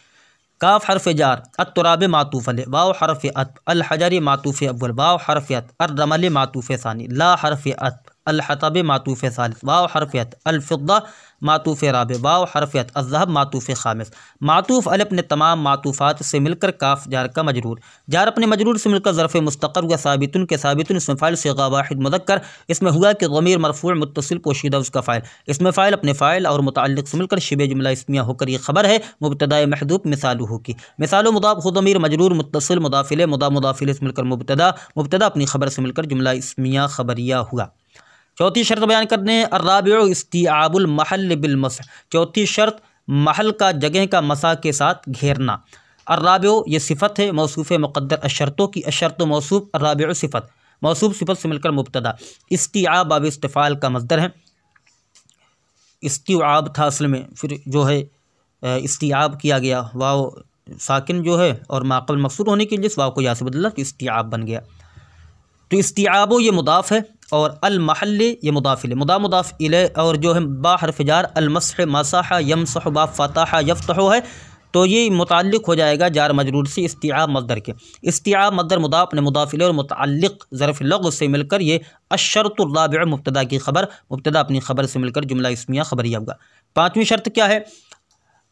काफ हरफ जार, अत्तुराब मातूफ़ अलैह, वाव हरफ अत, अल हजरी मातूफ़ अव्वल, वाव हरफ अत, अर रमल मातूफ़ सानी, ला हरफ अत, अल हतब मातूफ़ सालिस, वाव हरफ अत, अल फिद्दा मातूफ़ राबे, वाव हरफ अत, अज़्ज़हब मातूफ़ खामिस। मातूफ़ अलैह अपने तमाम मातूफ़ात से मिलकर काफ जार का मजरूर, जार अपने मजरूर से मिलकर ज़र्फ़ मुस्तक़र हुआ साबितुन के साबितुन इसमें फ़ाइल सिगा वाहिद मुज़क्कर, इसमें हुआ कि ज़मीर मरफ़ू मुत्तसिल पोशीदा उसका फ़ाइल, इसमें फ़ाइल अपने फ़ाइल और मुतअल्लिक़ से मिलकर शिबे जुमला इसमिया होकर ये ख़बर है मुब्तदा महदूफ़ मिसालुहु की। मिसाल मुदाफ़ खुद ज़मीर मजरूर मुत्तसिल मुदाफ़िल मुदाफ़िल से मिलकर मुब्तदा, मुब्तदा अपनी ख़बर से मिलकर जुमला इसमिया ख़बरिया हुआ। चौथी शर्त बयान करने अर्राबिउ इस्तिआबुल महल बिल मसह, चौथी शर्त महल का जगह का मसा के साथ घेरना। अर्राबिउ ये सिफ़त है मौसूफ़ मुक़द्दर अशर्तों की, अशर्त मौसूफ़, अर्राबिउ सिफ़त मौसूफ़ सिफ़त से मिलकर मुब्तदा। इस्तिआब बाब इस्तिफ़ाल का मस्दर है, इस्तिआब था असल में, फिर जो है इस्तिआब किया गया, वाव साकिन जो है और माक़बल मकसूर होने के लिए इस वाव को या से बदला तो इस्तिआब बन गया। तो इस्तिआबो ये मुदाफ़ है और अल महल ये मुदाफ़िल, मुदाफ़ इलैह, और जो है बा हरफ जार अल मसह मसह यमसह बा फ़तह यफ़तहु है, तो ये मुताल्लिक़ हो जाएगा जार मजरूर से इस्तिआब मस्दर के। इस्तिआब मस्दर मुदाफ़ ने मुदाफ़ इलैह और मुतअल्लिक़ ज़र्फ़ लग़्व से मिलकर ये अश्शर्तुर राबिअ मुब्तदा की ख़बर, मुब्तदा अपनी ख़बर से मिलकर जुमला इसमिया ख़बरिया होगा। पाँचवीं शर्त क्या है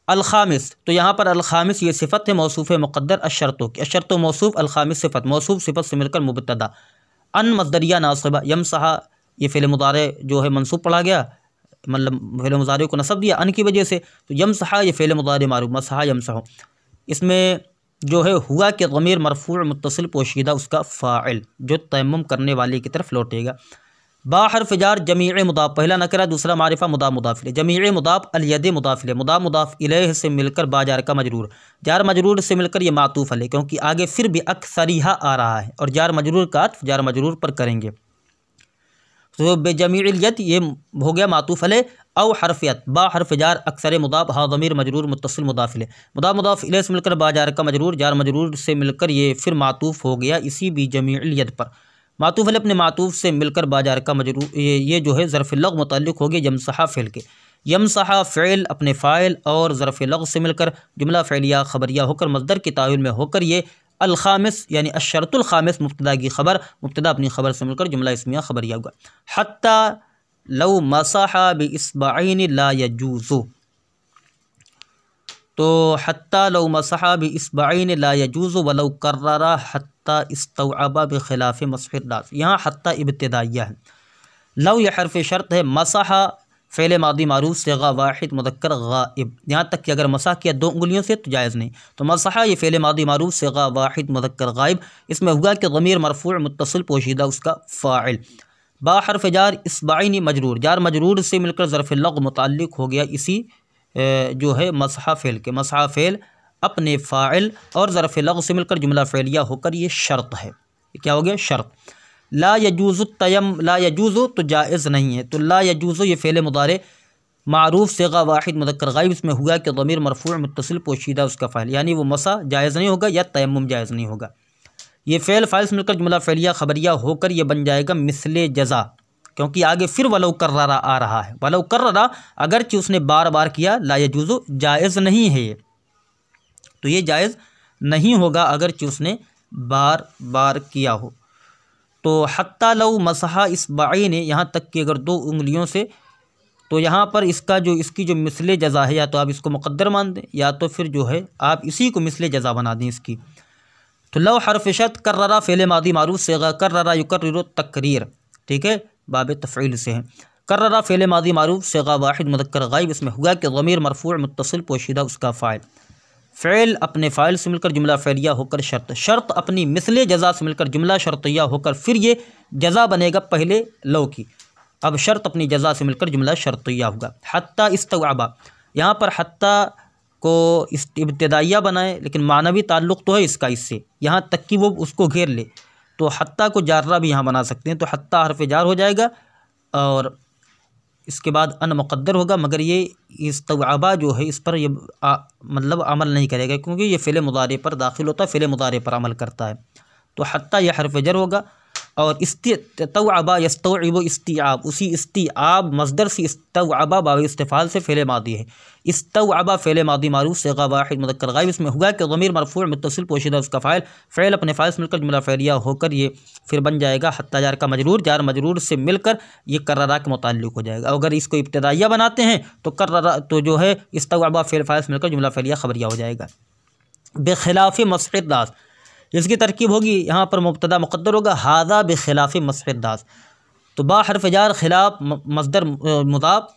अल ख़ामिस, तो यहाँ पर अल ख़ामिस ये सिफ़त है मौसूफ़ मुक़द्दर अशर्तों की, अशर्त मौसूफ़ अल ख़ामिस सिफ़त मौसूफ़ सिफ़त से मिलकर मुब्तदा। अन मस्दरिया नासिबा, यमसहा ये फ़ेल मुदारे जो है मंसूब पढ़ा गया, मतलब फ़ेल मुदारे को नसब दिया अन की वजह से, तो यमसहा ये फ़ेल मुदारे मारूफ, मसहा यमसहो, इसमें जो है हुआ कि ज़मीर मरफ़ू मुत्तसिल पोशीदा उसका फ़ाइल जो तयम्मुम करने वाले की तरफ लौटेगा। बा हरफ जार जमीअ मुदाफ़, पहला नकरा दूसरा मारिफा मुदाफ़ इलैह, जमीअ मुदाफ़ अल यद मुदाफ़ इलैह, मुदाफ़ इलैह से मिलकर बा जार का मजरूर, जार मजरूर से मिलकर ये मातूफ़ अलैह, क्योंकि आगे फिर भी अक्सरिहा आ रहा है और जार मजरूर का अत्फ़ जार मजरूर पर करेंगे, तो बेजमीअल यद ये हो गया मातूफ़ अलैह। औ हरफ़ियत, बा हरफ जार अक्सर मुदाफ़ हा ज़मीर मजरूर मुत्तसिल मुदाफ़ इलैह, मुदाफ़ इलैह से मिलकर बा जार का मजरूर, जार मजरूर से मिलकर ये फिर मातूफ़ हो गया इसी बेजमीअल यद पर। मातूफ़ अलैह अपने मातूफ़ से मिलकर बाजार का मजरूर, ये जो है ज़र्फ़ लग़्व मुतअल्लिक़ हो गया यमसहा फ़ेल के, यमसहा फ़ेल अपने फ़ाइल और ज़र्फ़ लग़्व से मिलकर जुमला फ़ेलिया ख़बरिया होकर मस्दर की तावील में होकर ये अल ख़ामिस यानी अशर्तुल ख़ामिस मुब्तदा की ख़बर, मुब्तदा अपनी ख़बर से मिलकर जुमला इसमिया ख़बरिया होगा। हत्ता लौ मसहा बिइस्बअैन ला यजूज़ु, तो हत्ता लौ मसहा बिइस्बअैन ला यजूज़ु वलौ कर्ररा हत्ता इस्तौअबा बिख़िलाफ़ मसहिर रास, यहाँ हत्ता इब्तिदाइया है, लौ यह हरफ़ शर्त है, मसहा फ़ेल मादी मारूफ़ सिगा वाहिद मुज़क्कर गाइब, यहाँ तक कि अगर मसा किया दो उंगलियों से तो जायज़ नहीं, तो मसहा ये फ़ेल मादी मारूफ़ सिगा वाहिद मुज़क्कर गाइब, इसमें हुआ कि ज़मीर मरफ़ू मुत्तसिल पोशीदा उसका फ़ाइल। बा हरफ जार इस्बअैन मजरूर, जार मजरूर से मिलकर ज़र्फ़ लग़्व मुतअल्लिक़ हो गया इसी जो है मसहा फ़ेल के, मसहा फ़ेल अपने फ़ाइल और ज़र्फ़ लग़्व से मिलकर जुमला फ़ेलिया होकर ये शर्त है, क्या हो गया शर्त। ला यजूज़ु तयम, ला यजूज़ु तो जायज़ नहीं है, तो ला यजूज़ु ये फ़ेल मुदारे मारूफ़ सिगा वाहिद मुज़क्कर गाइब, इसमें हुआ कि ज़मीर मरफ़ू मुत्तसिल पोशीदा उसका फ़ाइल, यानी वो मसा जायज़ नहीं होगा या तयम्मुम जायज़ नहीं होगा। ये फ़ेल फ़ाइल से मिलकर जुमला फ़ेलिया ख़बरिया होकर ये बन जाएगा मिसले जज़ा, क्योंकि आगे फिर वलौ कर्ररा आ रहा है, वलौ कर्ररा अगरचे उसने बार बार किया, ला यजूज़ु जायज़ नहीं है ये, तो ये जायज़ नहीं होगा अगरचे उसने बार बार किया हो। तो हत्ता लौ मसहा इस्बअैन, यहाँ तक कि अगर दो उंगलियों से, तो यहाँ पर इसकी जो मिसले जज़ा है या तो आप इसको मुक़द्दर मान दें या तो फिर जो है आप इसी को मिसले जज़ा बना दें इसकी। तो लौ हरफ़ शर्त कर्ररा फ़ेल मादी मारूफ़ सिगा कर्ररा युकर्रिरु तक़रीर, ठीक है बाब तफ़ईल से है, कर्ररा फ़ेल मादी मारूफ़ सिगा वाहिद मुज़क्कर गाइब, इसमें हुआ कि ज़मीर मरफ़ू मुत्तसिल पोशीदा उसका फ़ाइल, फ़ेल अपने फ़ाइल से मिलकर जुमला फ़ेलिया होकर शर्त, शर्त अपनी मिसले जज़ा से मिलकर जुमला शर्तिया होकर फिर ये जज़ा बनेगा पहले लौ की, अब शर्त अपनी जज़ा से मिलकर जुमला शर्तिया होगा। हत्ता इस्तौअबा, यहाँ पर हत्ता को इब्तिदाइया बनाए, लेकिन मानवी ताल्लुक़ तो है इसका इससे, यहाँ तक कि वो उसको घेर ले, तो हत्ता को जार्रा भी यहाँ बना सकते हैं। तो हत्ता हर्फ जार हो जाएगा और इसके बाद अन मुक़द्दर होगा, मगर ये इस्तवअबा जो है इस पर ये मतलब अमल नहीं करेगा, क्योंकि ये फ़िल मुदारे पर दाखिल होता है, फ़िल मुदारे पर अमल करता है। तो हत्ता यह हर्फ जर होगा। और इस्तवअबा यस्तवइबु इस्तिआब, उसी इस्तिआब मस्दर से इस्तवअबा बाब इस्तिफ़ाल से फ़िल मादी है। इस्तवअबा फ़िल मादी मारूफ सिगा वाहिद मुज़क्कर गायब, इसमें हुआ कि ज़मीर मरफ़ू मुत्तसिल पोशीदा उसका फ़ाइल, फ़िल अपने फ़ाइल से मिलकर जुमला फ़इलिया होकर ये फिर बन जाएगा हत्ता जार का मजरूर, जार मजरूर से मिलकर ये कर्ररा के मुताल्लिक़ हो जाएगा। अगर इसको इब्तिदाइया बनाते हैं तो कर्ररा तो जो है इस्तवअबा फ़िल फ़ाइल से मिलकर जुमला फ़इलिया ख़बरिया हो जाएगा। बेखिलाफ़ मस्हिद दास, इसकी तरकीब होगी, यहाँ पर मुब्तदा मुक़द्दर होगा हादा बेखिलाफ़ मस्हिद दास। तो बा हर्फ जार, खिलाफ मस्दर मुदाफ,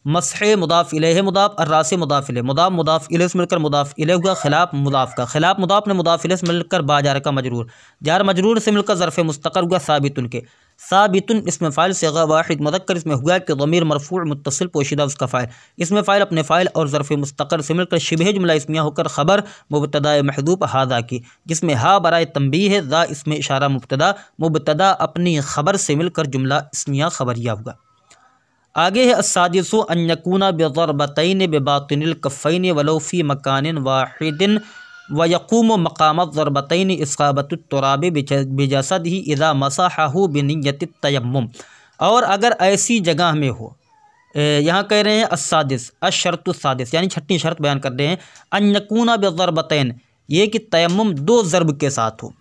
मस्ह मुदाफ इलैह मुदाफ, अर्रास मुदाफ इलैह, मुदाफ मुदाफ इलैह से मिलकर मुदाफ इलैह हुआ, खिलाफ मुदाफ का, खिलाफ मुदाफ ने मुदाफ इलैह से मिलकर बा जार का मजरूर, जार मजरूर से मिलकर ज़र्फ़ मुस्तक़र हुआ साबितुन के, साबितुन इसमें फ़ाइल सिगा वाहिद मुज़क्कर, इसमें हुआ कि ज़मीर मरफ़ू मुत्तसिल पोशीदा उसका फ़ाइल, इसमें फ़ाइल अपने फ़ाइल और ज़र्फ़ मुस्तक़र से मिलकर शिबह जुमला इस्मिया होकर ख़बर मुब्तदा महदूफ़ हादा की, जिसमें हा बराए तंबीह है, दा इसमें इशारा मुब्तदा, मुब्तदा अपनी ख़बर से मिलकर जुमला इस्मिया ख़बरिया हुआ। आगे है अस्सादिसु अन यकूना बिज़रबतैन बिबातिनिल कफ़ैन वलौ फ़ी मकानिन वाहिदिन व यक़ूमु मक़ाम ज़रबतैन इस्क़ाबतुत तुराबि बिजसदिही इज़ा मसहहु बिनिय्यतित तयम्मुम। और अगर ऐसी जगह में हो, यहाँ कह रहे हैं अस्सादिस अशर्तु सादिस, यानी छठी शर्त बयान कर रहे हैं, अन यकूना बिज़रबतैन, ये कि तयम्मुम दो ज़रब के साथ हो,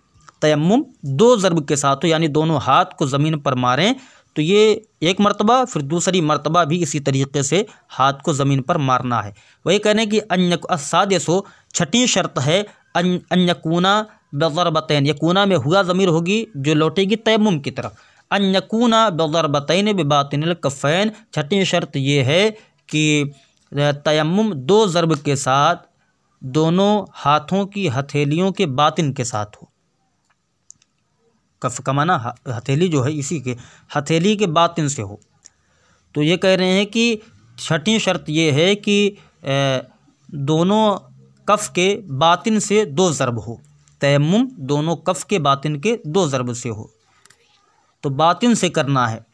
तयम्मुम दो ज़रब के साथ हो, यानी दोनों हाथ को ज़मीन पर मारें, तो ये एक मरतबा फिर दूसरी मरतबा भी इसी तरीके से हाथ को ज़मीन पर मारना है। वही कहने कि अस्सादिस हो, छठी शर्त है अन यकूना बिज़रबतैन, यकूना में हुआ ज़मीर होगी जो लौटेगी तयम्मुम की तरफ, अन यकूना बिज़रबतैन बिबातिनिल कफ़ैन, छठी शर्त ये है कि तयम्मुम दो ज़रब के साथ दोनों हाथों की हथेलियों के बातिन के साथ हो, कफ का माना हथेली जो है इसी के हथेली के बातिन से हो। तो ये कह रहे हैं कि छठी शर्त ये है कि दोनों कफ़ के बातिन से दो ज़रब हो, तयम्मुम दोनों कफ़ के बातिन के दो ज़रब से हो, तो बातिन से करना है।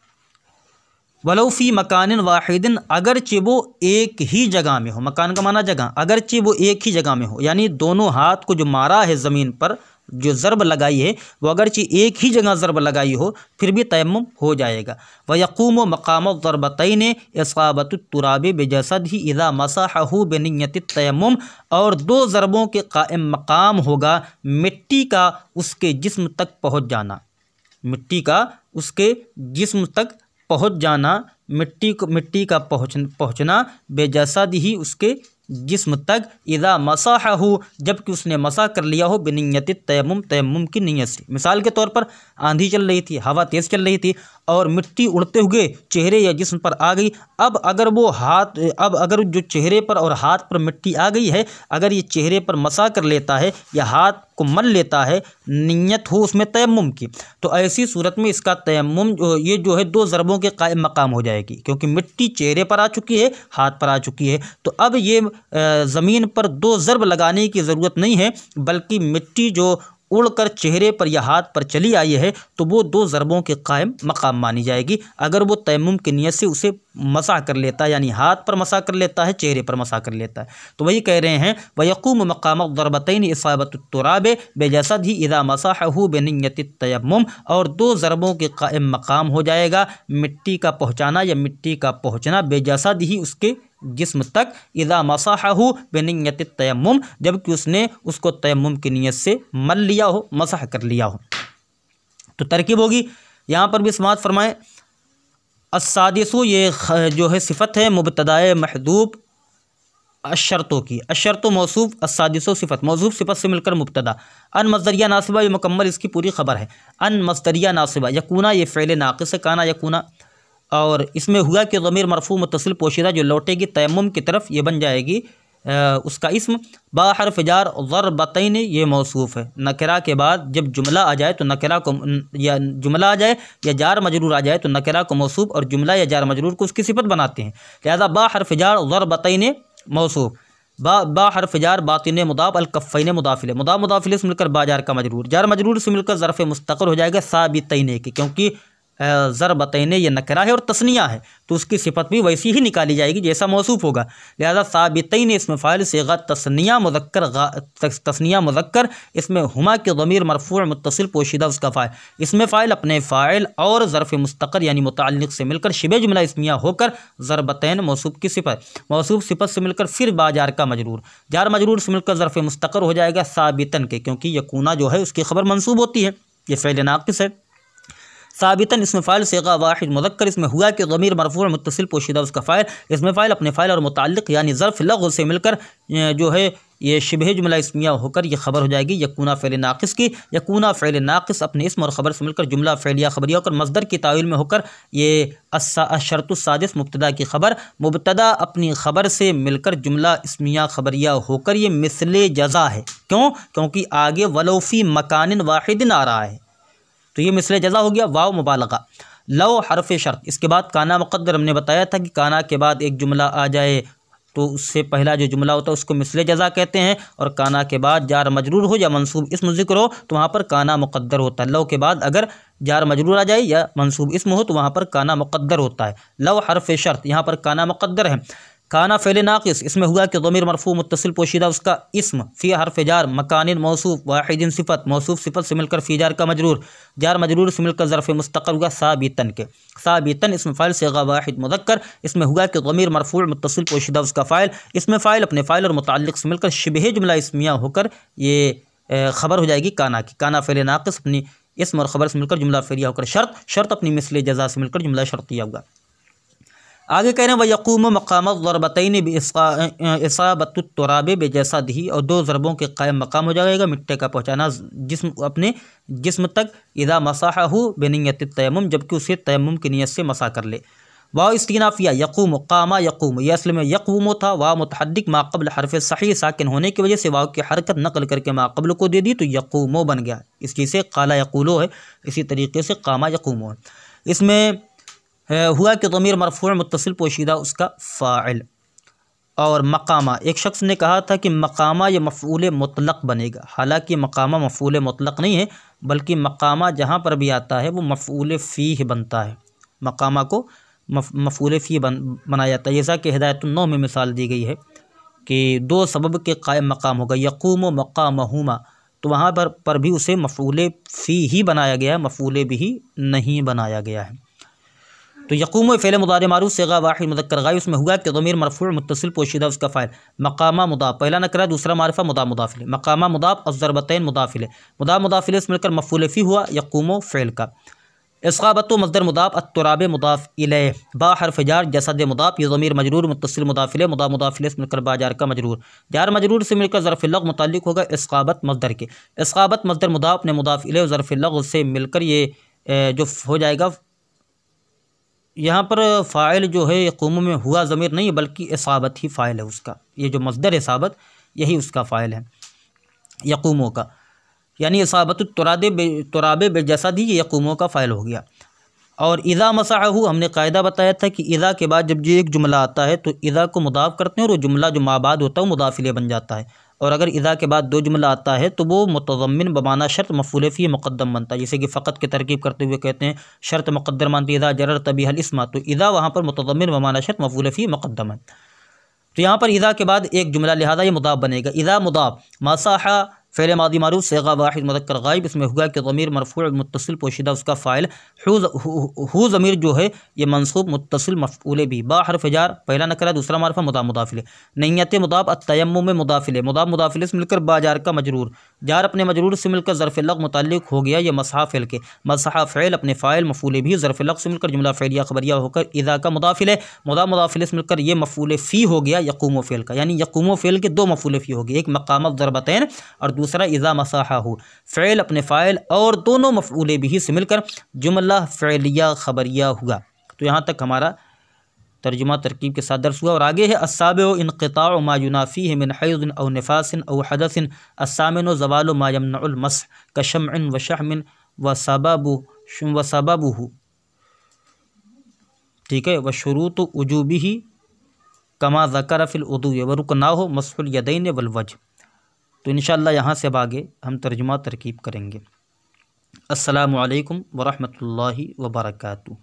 वलौ फ़ी मकानिन वाहिदिन, अगरचे वो एक ही जगह में हो, मकान का माना जगह, अगरचे वो एक ही जगह में हो, यानी दोनों हाथ को जो मारा है ज़मीन पर जो ज़रब लगाई है वो अगरचे एक ही जगह ज़रब लगाई हो फिर भी तयम्मुम हो जाएगा। व यक़ूमु मक़ाम ज़रबतैन इस्क़ाबतुत तुराबि बिजसदिही इज़ा मसहहु बिनिय्यतित तयम्मुम, और दो ज़रबों के कायम मकाम होगा मिट्टी का उसके जिस्म तक पहुँच जाना, मिट्टी का उसके जिस्म तक पहुँच जाना, मिट्टी का पहुँचना बेजसदिही उसके जिस्म तक, इज़ा मसहहु जबकि उसने मसा कर लिया हो, बिनिय्यतित तयम्मुम तयम्मुम की नीयत से। मिसाल के तौर पर आंधी चल रही थी, हवा तेज़ चल रही थी और मिट्टी उड़ते हुए चेहरे या जिस्म पर आ गई, अब अगर जो चेहरे पर और हाथ पर मिट्टी आ गई है, अगर ये चेहरे पर मसा कर लेता है या हाथ को मल लेता है, नियत हो उसमें तयम्मुम की, तो ऐसी सूरत में इसका तयम्मुम ये जो है दो ज़रबों के कायम मकाम हो जाएगी, क्योंकि मिट्टी चेहरे पर आ चुकी है, हाथ पर आ चुकी है। तो अब ये ज़मीन पर दो ज़रब लगाने की ज़रूरत नहीं है, बल्कि मिट्टी जो उड़कर चेहरे पर या हाथ पर चली आई है तो वो दो ज़रबों के कायम मकाम मानी जाएगी, अगर वो तयम्मुम की नियत से उसे मसा कर लेता है, यानी हाथ पर मसा कर लेता है, चेहरे पर मसा कर लेता है। तो वही कह रहे हैं व यक़ूमु मक़ाम ज़रबतैन इस्क़ाबतुत तुराबि बिजसदिही इज़ा मसहहु बिनिय्यतित तयम्मुम, और दो ज़रबों के कायम मकाम हो जाएगा मिट्टी का पहुँचाना या मिट्टी का पहुँचना बेजसदिही उसके जिस्म तक, इज़ा मसहहु बिनिय्यतित तयम्मुम जबकि उसने उसको तयम्मुम की नियत से मल लिया हो, मसह कर लिया हो। तो तरकीब होगी, यहाँ पर भी समाअत फरमाएँ। अस्सादिसु ये जो है सिफ़त है मुब्तदाए महदूब अशर्तों की, अशर्तो मौसूफ़, अस्सादिसु सिफ़त मौसूफ़ सिफ़त से मिलकर मुब्तदा, अन मस्दरिया नासिबा ये मुकम्मल इसकी पूरी खबर है, अन मस्दरिया नासिबा, यकूना ये फ़ेल नाक़िस है, काना यकूना, और इसमें हुआ कि ज़मीर मरफ़ू मुत्तसिल पोशीदा जो लौटेगी तयम्मुम की तरफ ये बन जाएगी उसका इस्म। बा हर्फ जार ज़रबतैन ये मौसूफ़ है, नकरा के बाद जब जुमला आ जाए तो नकरा को या जुमला आ जाए या जार मजरूर आ जाए तो नकरा को मौसूफ़ और जुमला या जार मजरूर को उसकी सिफ़त बनाते हैं। लिहाजा बा हर्फ जार ज़रबतैन मौसूफ। बा हर्फ जार बातिन मुदाफ अल कफ़ैन मुदाफिले, मुदाफ मुदाफिले से मिलकर बाजार का मजरूर, जार मजरूर से मिलकर ज़र्फ़ मुस्तक़र हो जाएगा साबितैन के, क्योंकि ज़रबतैन ये नकरा है और तस्निया है तो उसकी सिफत भी वैसी ही निकाली जाएगी जैसा मौसूफ होगा। लिहाजा साबितैन इसमें फ़ाइल सेगा तस्निया मुज़क्कर इसमें हुमा के ज़मीर मरफ़ू मुत्तसिल पोशीदा उसका फ़ाइल, इसमें फ़ाइल अपने फ़ाइल और ज़र्फ़ मुस्तक़र यानी मुतअल्लिक़ से मिलकर शिबे जुमला इस्मिया होकर ज़रबतैन मौसूफ की सिफत, मौसूफ सिफत से मिलकर फिर बाजार का मजरूर, जार मजरूर से मिलकर ज़र्फ़ मुस्तक़र हो जाएगा साबितन के, क्योंकि यकूना जो है उसकी खबर मंसूब होती है, ये फ़ेल नाक़िस है। साबितन इसमें फ़ाइल सेगा वाहिद मुज़क्कर इसमें हुआ कि ज़मीर मरफ़ू मुत्तसिल पोशीदा उसका फ़ाइल, इसमें फ़ाइल अपने फ़ाइल और मुतअल्लिक़ यानी ज़र्फ़ लग़्व से मिलकर जो है ये शिबह जुमला इस्मिया होकर ये खबर हो जाएगी यकूना फ़ेल नाक़िस की। यकूना फ़ेल नाक़िस अपने इसम और ख़बर से मिलकर जुमला फ़ेलिया ख़बरिया होकर मज़दर की तावील में होकर ये अशर्तुस्सादिस मुब्तदा की खबर, मुब्तदा अपनी खबर से मिलकर जुमला इस्मिया ख़बरिया होकर ये मिसले जज़ा है। क्यों? क्योंकि आगे वलोफ़ी मकानिन वाहिदिन आ रहा है तो ये मिसले जज़ा हो गया। वाव मुबालगा। लो हरफ शर्त, इसके बाद काना मुक़द्दर, हमने बताया था कि काना के बाद एक जुमला आ जाए तो उससे पहला जो जुमला होता है उसको मिसले जज़ा कहते हैं, और काना के बाद जार मजरूर हो या मंसूब इस्म ज़िक्र हो तो वहाँ पर काना मुक़द्दर होता है। लो के बाद अगर जार मजरूर आ जाए या मंसूब इस्म हो तो वहाँ पर काना मुक़द्दर होता है। लो हरफ शर्त, यहाँ पर काना मुक़द्दर है। काना फ़ेल नाक़िस इसमें हुआ कि ज़मीर मरफ़ू मुत्तसिल पोशीदा उसका इस्म, फ़ी हरफ जार मकानिन मौसूफ वाहिदिन सिफ़त, मौसूफ सिफ़त से मिलकर फ़ी जार का मजरूर, जार मजरूर से मिलकर ज़र्फ़ मुस्तक़र हुआ साबितन के। साबितन इसमें फ़ाइल सेगा वाहिद मुज़क्कर इसमें हुआ कि ज़मीर मरफ़ू मुत्तसिल पोशीदा उसका फ़ाइल, इसमें फ़ाइल अपने फ़ाइल और मुतअल्लिक़ से मिलकर शिबह जुमला इस्मिया होकर ये खबर हो जाएगी काना की। काना फ़ेल नाक़िस अपनी इस्म और ख़बर से मिलकर जुमला फ़ेलिया होकर शर्त, शर्त अपनी मिसले जज़ा से मिलकर जुमला शर्तिया होगा। आगे कह रहे हैं वयक़ूम मक़ाम ज़रबतैन इसाबतुत्तुराब बेजैसा दी, और दो ज़रबों के कायम मकाम हो जाएगा मिट्टी का पहुँचाना जिस्म अपने जिस्म तक, इदा मसाहु बेनियत तयम्मुम जबकि उसे तयम्मुम की नीयत से मसा कर ले। वाव इस्तिनाफिया यक़ूम कामा यक़ूम, यह असल में यक़ूम था, वाव मुतहद्दिक माक़ब्ल हरफ सही साकिन होने की वजह से वाव की हरकत नकल करके माक़ब्ल को दे दी तो यक़ूमो बन गया। इस चीज़ से क़ाला यक़ूलो है, इसी तरीके से कामा यक़ूमो है। इसमें हुआ कि ज़मीर मरफ़ू मुत्तसिल पोशीदा उसका फ़ाइल, और मकामा एक शख्स ने कहा था कि मकामा ये मफ़ऊल मुतलक़ बनेगा, हालांकि मकामा मफ़ऊल मुतलक़ नहीं है बल्कि मकामा जहाँ पर भी आता है वो मफ़ऊल फ़ीह बनता है, मकामा को मफ़ऊल फ़ीह बनाया जाता है। जैसा कि हिदायतुन्नौ में मिसाल दी गई है कि दो सबब के कायम मकाम होगा यक़ूम मक़ामहुमा, तो वहाँ पर भी उसे मफ़ऊल फ़ीह ही बनाया गया है, मफ़ऊल बिही नहीं बनाया गया है। तो यक़ूम फ़ेल मुदारे मारूफ़ सेगा वाहिद मुज़क्कर गायब, उसमें हुआ कि ज़मीर मरफ़ू मुत्तसिल पोशीदा उसका फ़ाइल, मकामा मुदाफ़ पहला नकरा दूसरा मारिफ़ा मुदाफ़ मुदाफ़िले, मकामा मुदाफ़ और ज़रबतैन मुदाफ़िले, मुदाफ़ मुदाफ़िले से मिलकर मफ़ऊल फ़ी हुआ यक़ूम फ़ेल का। इसक़ाबतु मज़दर मुदाफ़ अत्तुराब मुदाफ़ इलैह, बा हर्फ़ जार जसद मुदाफ़, ये ज़मीर मजरूर मुत्तसिल मुदाफ़िले, मुदाफ़ मुदाफ़िले से मिलकर बा जार का मजरूर, जार मजरूर से मिलकर ज़र्फ़ लग़्व मुताल्लिक़ होगा इसक़ाबत मज़दर के। इसक़ाबत मज़दर मुदाफ़ ने मुदाफ़ इलैह ज़र्फ़ लग़्व से मिलकर ये जो हो जाएगा, यहाँ पर फ़ाइल जो है यक़ूम में हुआ ज़मीर नहीं बल्कि इसाबत ही फ़ाइल है उसका, ये जो मज़दर इसाबत यही उसका फ़ाइल है यक़ूमों का, यानी इसाबतुत्तुराबे बेजसद ही यक़ूमों का फ़ाइल हो गया। और इज़ा मसाहू हमने कायदा बताया था कि इज़ा के बाद जब ये एक जुमला आता है तो इज़ा को मुदाफ़ करते हैं और वो जुमला जो माबाद होता है वो मुदाफ़िले बन जाता है, और अगर इज़ा के बाद दो जुमला आता है तो वो मुतज़म्मिन बमाना शर्त मफ़ऊल फ़ी मुक़द्दम बनता है। जैसे कि फ़क़त की तरकीब करते हुए कहते हैं शर्त मुक़द्दर मानती इज़ा जररत बिहल इस्मा, तो इज़ा वहाँ पर मुतज़म्मिन बमाना शर्त मफ़ऊल फ़ी मुक़द्दम है। तो यहाँ पर इज़ा के बाद एक जुमला लिहाजा ये मुदाफ़ बनेगा। इज़ा मुदाफ़ मसाहा फ़ेल मादी मारूफ़ सेगा वाहिद मुज़क्कर गायब, इसमें हुआ कि ज़मीर मरफ़ू मुत्तसिल पोशीदा उसका फ़ाइल, हु ज़मीर जो है ये मंसूब मुत्तसिल मफ़ऊल भी, बा हर्फ़ जार पहला नकरा दूसरा मारिफ़ा मुदाफ़ मुदाफ़िले, नय्यत मुदाफ़ अत्तयम्मुम मुदाफ़िले, मुदाफ़ मुदाफ़िले से मिलकर बा जार का मजरूर, जार अपने मजरूर से मिलकर ज़र्फ़ लग़्व मुताल्लिक़ हो गया ये मसहा फ़ेल के, मसहा फ़ेल अपने फ़ाइल मफ़ऊल भी ज़र्फ़ लग़्व से मिलकर जुमला फ़ेलिया ख़बरिया होकर इज़ा का मुदाफ़िले, मुदाफ़ मुदाफ़िले से मिलकर ये मफ़ऊल फ़ी हो गया यक़ूम फ़ेल का, यानी यक़ूम फ़ेल के दो मफ़ऊल फ़ी हो गए, एक मक़ाम ज़रबतैन और दूसरा इज़ा मसाहू, फ़ेल अपने फ़ाइल और दोनों मफ़ऊल बिही से मिलकर जुमला फ़ेलिया ख़बरिया हुआ। तो यहाँ तक हमारा तर्जुमा तरकीब के साथ दर्स हुआ, और आगे है अस्साबिउ इन्क़िताउ मा युनाफ़ीहि मिन हैज़िन औ निफ़ासिन औ हदसिन, अस्सामिनु ज़वालु मा यमनउल मस्ह कशम्इन व शहमिन व सबबुहु, ठीक है, व शुरूतु वजूबिही कमा ज़कर फ़िल उदू व रुकनाहु मस्हुल यदैन वल वजह। तो इंशाअल्लाह यहाँ से अब आगे हम तर्जुमा तरकीब करेंगे। अस्सलामु अलैकुम व रहमतुल्लाहि व बरकातुहू।